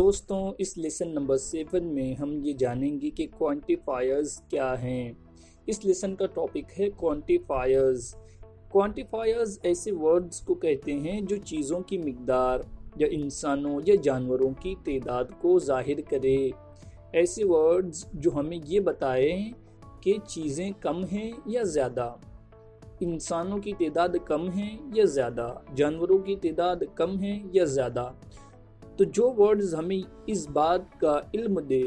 दोस्तों, इस lesson number 7 में हम ये जानेंगे कि क्वांटिफायर्स क्या हैं। इस लेसन का टॉपिक है क्वांटिफायर्स। क्वांटिफायर्स ऐसे वर्ड्स को कहते हैं जो चीज़ों की मिकदार या इंसानों या जानवरों की तादाद को जाहिर करे। ऐसे वर्ड्स जो हमें ये बताएं कि चीज़ें कम हैं या ज़्यादा, इंसानों की तादाद कम है या ज़्यादा, जानवरों की तादाद कम है या ज़्यादा। तो जो वर्ड्स हमें इस बात का इल्म दे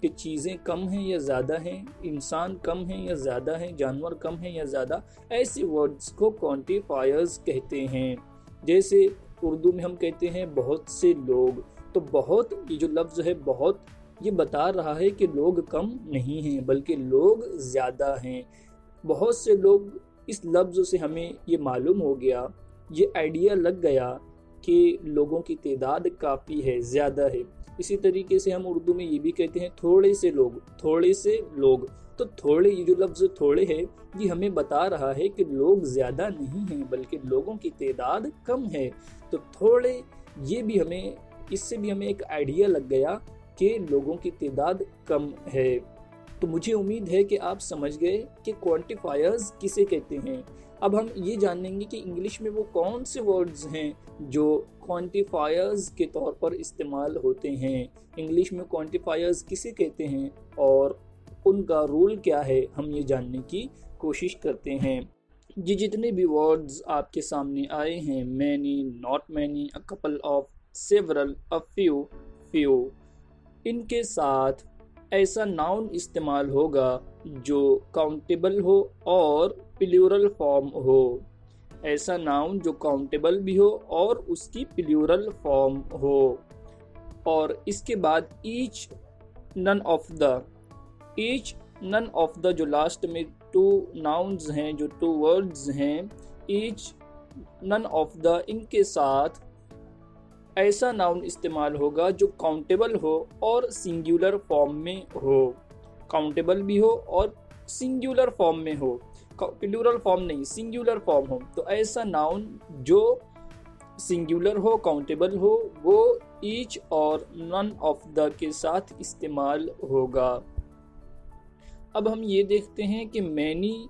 कि चीज़ें कम हैं या ज़्यादा हैं, इंसान कम हैं या ज़्यादा हैं, जानवर कम हैं या ज़्यादा, ऐसे वर्ड्स को क्वांटिफायर्स कहते हैं। जैसे उर्दू में हम कहते हैं बहुत से लोग, तो बहुत, ये जो लफ्ज़ है बहुत, ये बता रहा है कि लोग कम नहीं हैं बल्कि लोग ज़्यादा हैं। बहुत से लोग, इस लफ्ज़ से हमें ये मालूम हो गया, ये आइडिया लग गया कि लोगों की तादाद काफ़ी है, ज़्यादा है। इसी तरीके से हम उर्दू में ये भी कहते हैं थोड़े से लोग, थोड़े से लोग। तो थोड़े, ये जो लफ्ज़ थोड़े है, ये हमें बता रहा है कि लोग ज़्यादा नहीं हैं बल्कि लोगों की तादाद कम है। तो थोड़े, ये भी हमें, इससे भी हमें एक आइडिया लग गया कि लोगों की तादाद कम है। तो मुझे उम्मीद है कि आप समझ गए कि क्वांटिफायर्स किसे कहते हैं। अब हम ये जानेंगे कि इंग्लिश में वो कौन से वर्ड्स हैं जो क्वांटिफायर्स के तौर पर इस्तेमाल होते हैं। इंग्लिश में क्वांटिफायर्स किसे कहते हैं और उनका रूल क्या है, हम ये जानने की कोशिश करते हैं। ये जितने भी वर्ड्स आपके सामने आए हैं, many, not many, a couple of, several, a few, few, इनके साथ ऐसा नाउन इस्तेमाल होगा जो काउंटेबल हो और प्लूरल फॉर्म हो। ऐसा नाउन जो काउंटेबल भी हो और उसकी प्लूरल फॉर्म हो। और इसके बाद each, none of the, each, none of the, जो लास्ट में टू नाउन्स हैं, जो टू वर्ड्स हैं, ईच, नन ऑफ द, इनके साथ ऐसा नाउन इस्तेमाल होगा जो काउंटेबल हो और सिंगुलर फॉर्म में हो। काउंटेबल भी हो और सिंगुलर फॉर्म में हो, प्लूरल फॉर्म नहीं, सिंगुलर फॉर्म हो। तो ऐसा नाउन जो सिंगुलर हो, काउंटेबल हो, वो ईच और नन ऑफ द के साथ इस्तेमाल होगा। अब हम ये देखते हैं कि many,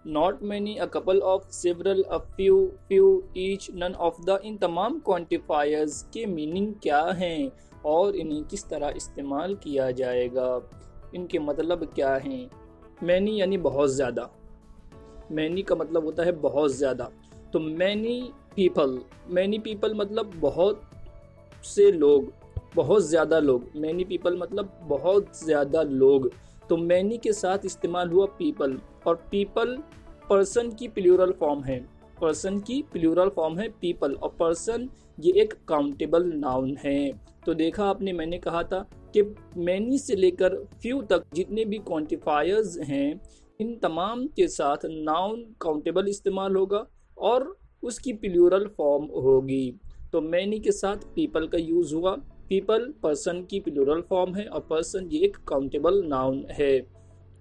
not many, a couple of, several, a few, few, each, none of the, इन तमाम क्वांटिफायर्स के मीनिंग क्या हैं और इन्हें किस तरह इस्तेमाल किया जाएगा, इनके मतलब क्या हैं। मैनी यानी बहुत ज़्यादा, मैनी का मतलब होता है बहुत ज़्यादा। तो मैनी पीपल, मैनी पीपल मतलब बहुत से लोग, बहुत ज़्यादा लोग। मैनी पीपल मतलब बहुत ज़्यादा लोग। तो मैनी के साथ इस्तेमाल हुआ पीपल, और पीपल पर्सन की प्लूरल फॉर्म है, पर्सन की प्लूरल फॉर्म है पीपल, और पर्सन ये एक काउंटेबल नाउन है। तो देखा आपने, मैंने कहा था कि मैनी से लेकर फ्यू तक जितने भी क्वांटिफायर्स हैं, इन तमाम के साथ नाउन काउंटेबल इस्तेमाल होगा और उसकी प्लूरल फॉर्म होगी। तो मैनी के साथ पीपल का यूज़ हुआ। पीपल पर्सन की प्लूरल फॉर्म है और पर्सन ये एक काउंटेबल नाउन है।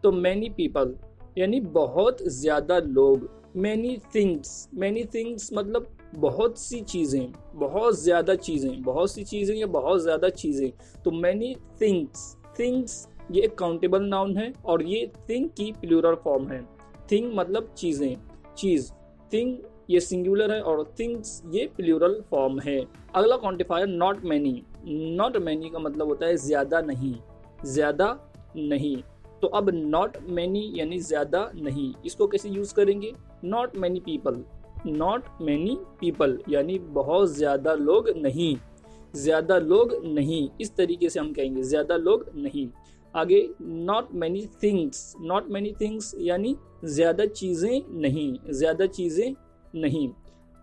तो मैनी पीपल यानी बहुत ज़्यादा लोग। मैनी थिंग्स, मैनी थिंग्स मतलब बहुत सी चीज़ें, बहुत ज़्यादा चीज़ें, बहुत सी चीज़ें या बहुत ज़्यादा चीज़ें। तो मैनी थिंग्स, थिंग्स ये एक काउंटेबल नाउन है और ये थिंग की प्लूरल फॉर्म है। थिंग मतलब चीज़ें, चीज़, थिंग ये सिंगुलर है और थिंग्स ये प्लूरल फॉर्म है। अगला quantifier not many. Not many का मतलब होता है ज़्यादा नहीं, ज़्यादा नहीं। तो अब नॉट मैनी यानी ज़्यादा नहीं, इसको कैसे यूज़ करेंगे। Not many people, not many people यानी बहुत ज़्यादा लोग नहीं, ज़्यादा लोग नहीं, इस तरीके से हम कहेंगे, ज़्यादा लोग नहीं। आगे not many things, not many things यानी ज़्यादा चीज़ें नहीं, ज़्यादा चीज़ें नहीं।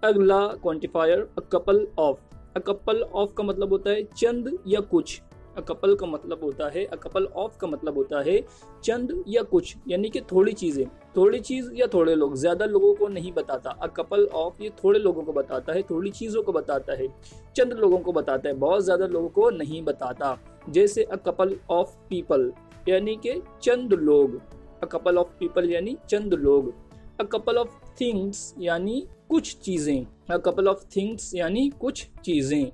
अगला quantifier a couple of. A couple of का मतलब होता है चंद या कुछ। अ कपल का मतलब होता है, अ कपल ऑफ का मतलब होता है चंद या कुछ, यानी कि थोड़ी चीज़ें, थोड़ी चीज़ या थोड़े लोग, ज़्यादा लोगों को नहीं बताता। अ कपल ऑफ ये थोड़े लोगों को बताता है, थोड़ी चीज़ों को बताता है, चंद लोगों को बताता है, बहुत ज़्यादा लोगों को नहीं बताता। जैसे अ कपल ऑफ पीपल यानी कि चंद लोग, अ कपल ऑफ पीपल यानी चंद लोग। अ कपल ऑफ थिंग्स यानी कुछ चीज़ें, अ कपल ऑफ थिंग्स यानी कुछ चीज़ें।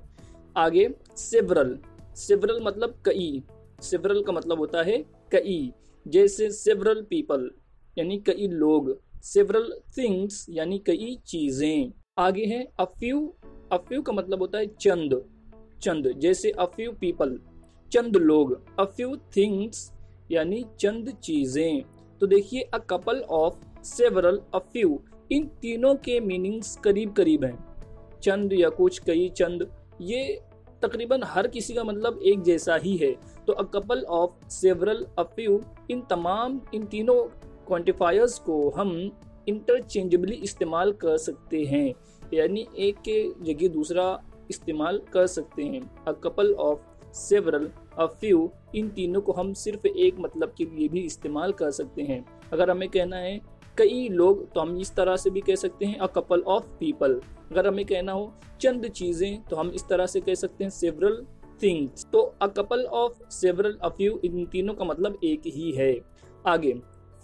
आगे सेवरल, सेवरल मतलब कई, सेवरल का मतलब होता है कई, जैसे सेवरल पीपल यानी कई लोग, सेवरल थिंग्स यानी कई चीजें। आगे है अ फ्यू, अ फ्यू का मतलब होता है चंद, चंद, जैसे अ फ्यू पीपल चंद लोग, अ फ्यू थिंग्स यानी चंद चीजें। तो देखिए a couple of, several, a few, इन तीनों के मीनिंग्स करीब करीब हैं। चंद या कुछ, कई, चंद, ये तकरीबन हर किसी का मतलब एक जैसा ही है। तो a couple of, several, a few, इन तीनों क्वांटिफायर्स को हम इंटरचेंजेबली इस्तेमाल कर सकते हैं, यानी एक के जगह दूसरा इस्तेमाल कर सकते हैं। A couple of, several, a few, इन तीनों को हम सिर्फ एक मतलब के लिए भी इस्तेमाल कर सकते हैं। अगर हमें कहना है कई लोग तो हम इस तरह से भी कह सकते हैं अ कपल ऑफ पीपल। अगर हमें कहना हो चंद चीजें तो हम इस तरह से कह सकते हैं सेवरल थिंग्स। तो a couple of, several, a few, इन तीनों का मतलब एक ही है। आगे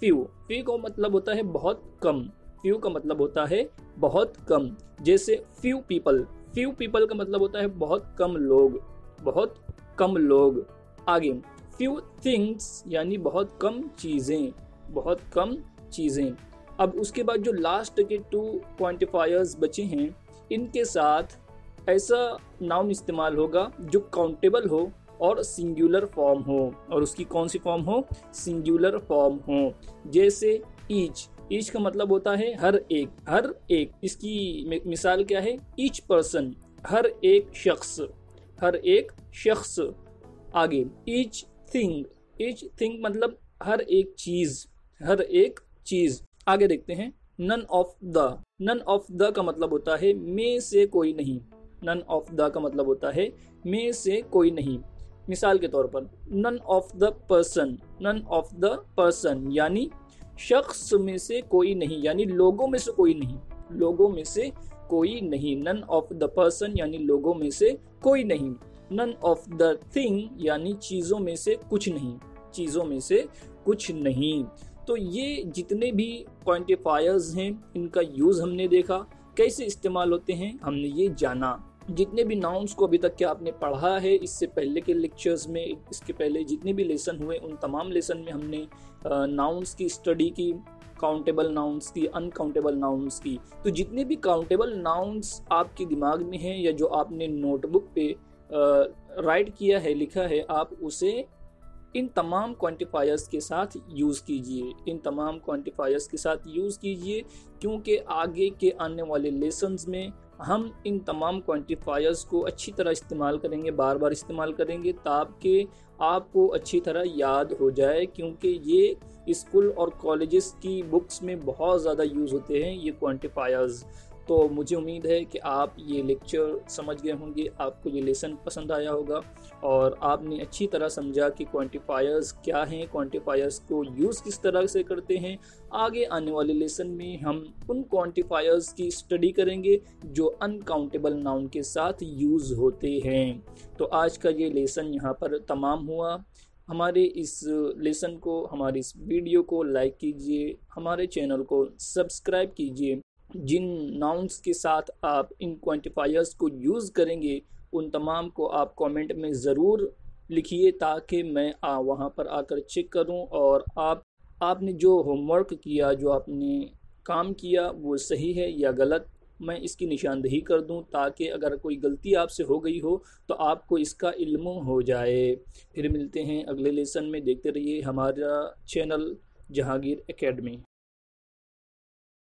फ्यू, फ्यू का मतलब होता है बहुत कम, फ्यू का मतलब होता है बहुत कम, जैसे फ्यू पीपल, फ्यू पीपल का मतलब होता है बहुत कम लोग, बहुत कम लोग। आगे फ्यू थिंग्स यानी बहुत कम चीजें, बहुत कम चीजें। अब उसके बाद जो लास्ट के टू क्वांटिफायर्स बचे हैं, इनके साथ ऐसा नाउन इस्तेमाल होगा जो काउंटेबल हो और सिंगुलर फॉर्म हो, और उसकी कौन सी फॉर्म हो, सिंगुलर फॉर्म हो, जैसे ईच, ईच का मतलब होता है हर एक, हर एक, इसकी मिसाल क्या है, ईच पर्सन, हर एक शख्स, हर एक शख्स। आगे ईच थिंग, ईच थिंग मतलब हर एक चीज, हर एक चीज। आगे देखते हैं none of the, none of the का मतलब होता है में से कोई नहीं, नन ऑफ द का मतलब होता है में से कोई नहीं। मिसाल के तौर पर none of the person, none of the person यानी शख्स में से कोई नहीं, यानी लोगों में से कोई नहीं, लोगों में से कोई नहीं। नन ऑफ द पर्सन यानी लोगों में से कोई नहीं। नन ऑफ द थिंग यानी चीजों में से कुछ नहीं, चीजों में से कुछ नहीं। तो ये जितने भी क्वांटिफायर्स हैं इनका यूज हमने देखा, कैसे इस्तेमाल होते हैं हमने ये जाना। जितने भी नाउन्स को अभी तक क्या आपने पढ़ा है इससे पहले के लेक्चर्स में, इसके पहले जितने भी लेसन हुए उन तमाम लेसन में हमने नाउन्स की स्टडी की, काउंटेबल नाउन्स की, अनकाउंटेबल नाउन्स की। तो जितने भी काउंटेबल नाउन्स आपके दिमाग में हैं या जो आपने नोटबुक पे राइट किया है, लिखा है, आप उसे इन तमाम क्वांटिफायर्स के साथ यूज़ कीजिए, इन तमाम क्वांटिफायर्स के साथ यूज़ कीजिए, क्योंकि आगे के आने वाले लेसन्स में हम इन तमाम क्वांटिफायर्स को अच्छी तरह इस्तेमाल करेंगे, बार बार इस्तेमाल करेंगे ताकि आपको अच्छी तरह याद हो जाए, क्योंकि ये स्कूल और कॉलेजेस की बुक्स में बहुत ज़्यादा यूज़ होते हैं ये क्वांटिफायर्स। तो मुझे उम्मीद है कि आप ये लेक्चर समझ गए होंगे, आपको ये लेसन पसंद आया होगा और आपने अच्छी तरह समझा कि क्वांटिफायर्स क्या हैं, क्वांटिफायर्स को यूज़ किस तरह से करते हैं। आगे आने वाले लेसन में हम उन क्वांटिफायर्स की स्टडी करेंगे जो अनकाउंटेबल नाउन के साथ यूज़ होते हैं। तो आज का ये लेसन यहाँ पर तमाम हुआ। हमारे इस लेसन को, हमारी इस वीडियो को लाइक कीजिए, हमारे चैनल को सब्सक्राइब कीजिए। जिन नाउन्स के साथ आप इन क्वांटिफायर्स को यूज़ करेंगे उन तमाम को आप कमेंट में ज़रूर लिखिए ताकि मैं वहाँ पर आकर चेक करूँ और आपने जो होमवर्क किया, जो आपने काम किया वो सही है या गलत, मैं इसकी निशानदेही कर दूं ताकि अगर कोई गलती आपसे हो गई हो तो आपको इसका इल्म हो जाए। फिर मिलते हैं अगले लेसन में। देखते रहिए हमारा चैनल जहांगीर एकेडमी।